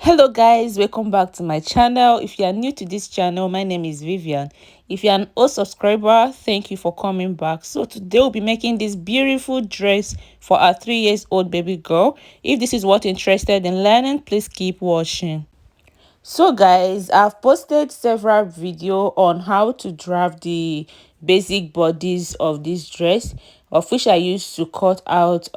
Hello guys, welcome back to my channel. If you are new to this channel, my name is Vivian. If you're an old subscriber, thank you for coming back. So today we'll be making this beautiful dress for our 3 years old baby girl. If this is what you're interested in learning, please keep watching. So guys, I've posted several videos on how to draft the basic bodies of this dress, of which I used to cut out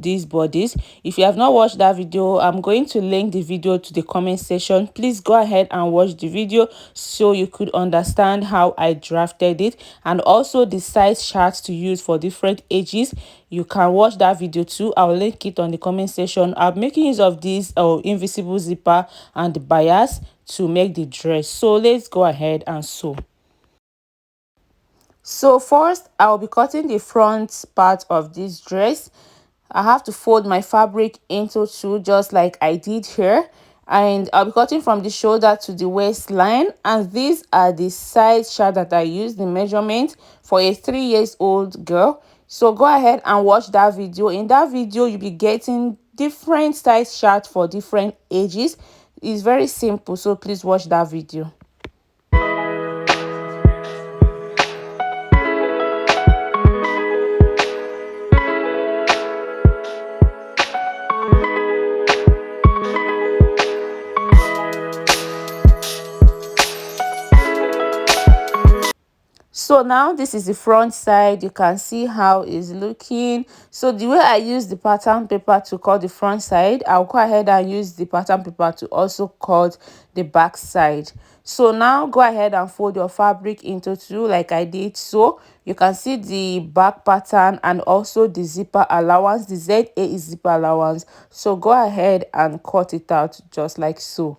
these bodies. If you have not watched that video, I'm going to link the video to the comment section. Please go ahead and watch the video so you could understand how I drafted it, and also the size charts to use for different ages. You can watch that video too. I'll link it on the comment section. I'm making use of this invisible zipper and the bias to make the dress. So let's go ahead and sew. So first, I'll be cutting the front part of this dress. I have to fold my fabric into two, just like I did here, and I'll be cutting from the shoulder to the waistline. And these are the size chart that I use, the measurement for a 3 years old girl. So go ahead and watch that video. In that video, you'll be getting different size chart for different ages. It's very simple, so please watch that video. So now this is the front side. You can see how it's looking. So the way I use the pattern paper to cut the front side, I'll go ahead and use the pattern paper to also cut the back side. So now go ahead and fold your fabric into two like I did. So you can see the back pattern and also the zipper allowance. The ZA is zipper allowance. So go ahead and cut it out just like so.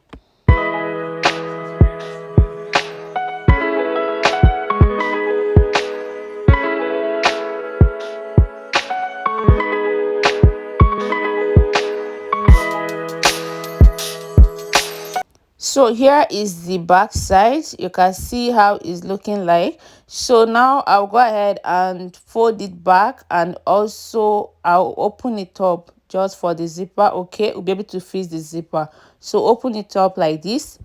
So here is the back side. You can see how it's looking like. So now I'll go ahead and fold it back, and also I'll open it up just for the zipper. Okay, we'll be able to fit the zipper. So open it up like this.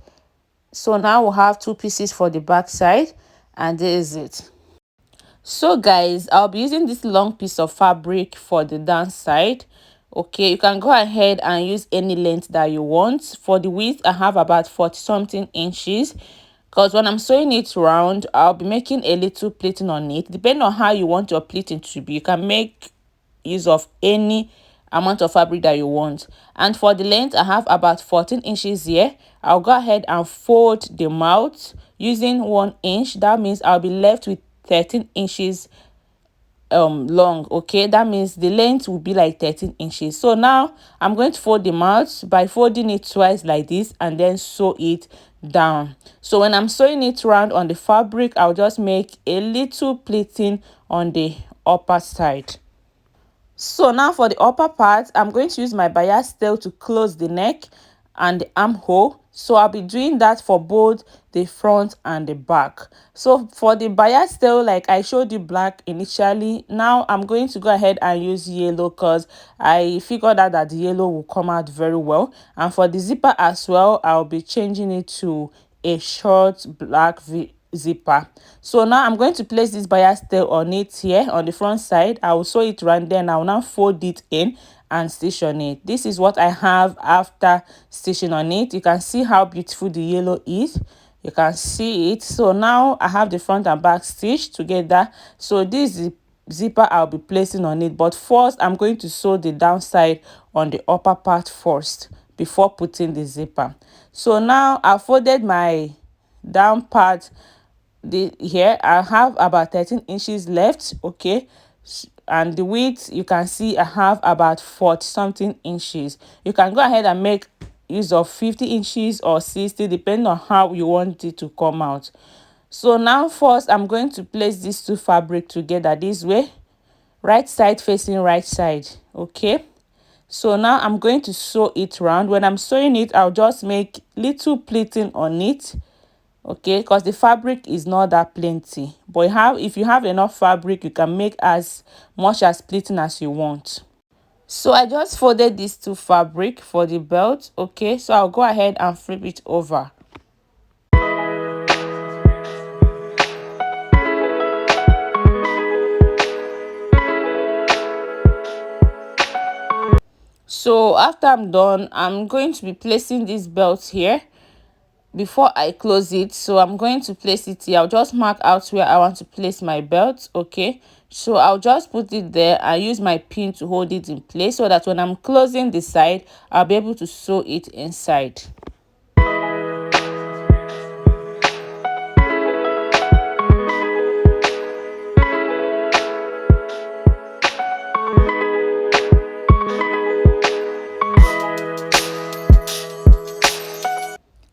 So now we'll have two pieces for the back side, and this is it. So guys, I'll be using this long piece of fabric for the down side. Okay, you can go ahead and use any length that you want. For the width, I have about 40 something inches, because when I'm sewing it round, I'll be making a little pleating on it. Depending on how you want your pleating to be, you can make use of any amount of fabric that you want. And for the length, I have about 14 inches here. I'll go ahead and fold the mouth using 1 inch. That means I'll be left with 13 inches long. Okay, that means the length will be like 13 inches. So now I'm going to fold the mouth by folding it twice like this, and then sew it down. So when I'm sewing it round on the fabric, I'll just make a little pleating on the upper side. So now for the upper part, I'm going to use my bias tail to close the neck and the armhole. So I'll be doing that for both the front and the back. So for the bias tail, like I showed you black initially, now I'm going to go ahead and use yellow, because I figured out that the yellow will come out very well. And for the zipper as well, I'll be changing it to a short black zipper. So now I'm going to place this bias tail on it here on the front side. I will sew it around, then I will now fold it in and stitch on it. This is what I have after stitching on it. You can see how beautiful the yellow is. You can see it. So now I have the front and back stitched together. So this is zipper I'll be placing on it, but first I'm going to sew the downside on the upper part first before putting the zipper. So now I folded my down part. Here I have about 13 inches left. Okay, and the width, you can see I have about 40 something inches. You can go ahead and make use of 50 inches or 60, depending on how you want it to come out. So now first I'm going to place these two fabric together this way, right side facing right side. Okay, so now I'm going to sew it round. When I'm sewing it, I'll just make little pleating on it. Okay, because the fabric is not that plenty, but if you have enough fabric, you can make as much as pleating as you want. So I just folded these two fabric for the belt. Okay, so I'll go ahead and flip it over. So after I'm done, I'm going to be placing this belt here before I close it. So I'm going to place it here. I'll just mark out where I want to place my belt. Okay, so I'll just put it there and use my pin to hold it in place so that when I'm closing the side, I'll be able to sew it inside.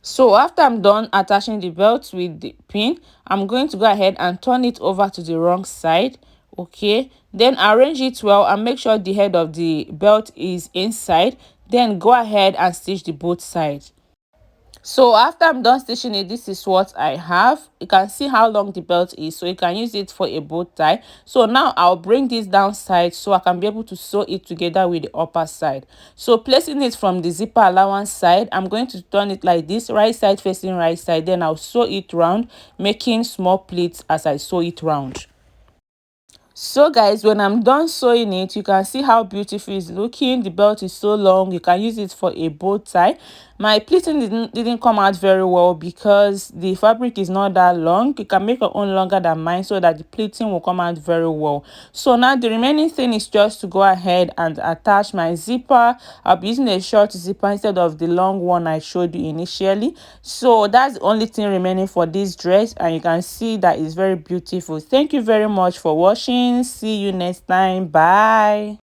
So after I'm done attaching the belt with the pin, I'm going to go ahead and turn it over to the wrong side. Okay, then arrange it well and make sure the head of the belt is inside. Then go ahead and stitch the both sides. So after I'm done stitching it, this is what I have. You can see how long the belt is, so you can use it for a bow tie. So now I'll bring this down side so I can be able to sew it together with the upper side. So placing it from the zipper allowance side, I'm going to turn it like this, right side facing right side. Then I'll sew it round, making small pleats as I sew it round. So guys, when I'm done sewing it, you can see how beautiful it's looking. The belt is so long, you can use it for a bow tie. My pleating didn't come out very well because the fabric is not that long. You can make your own longer than mine so that the pleating will come out very well. So now the remaining thing is just to go ahead and attach my zipper. I'll be using a short zipper instead of the long one I showed you initially. So that's the only thing remaining for this dress, and you can see that it's very beautiful. Thank you very much for watching. See you next time. Bye.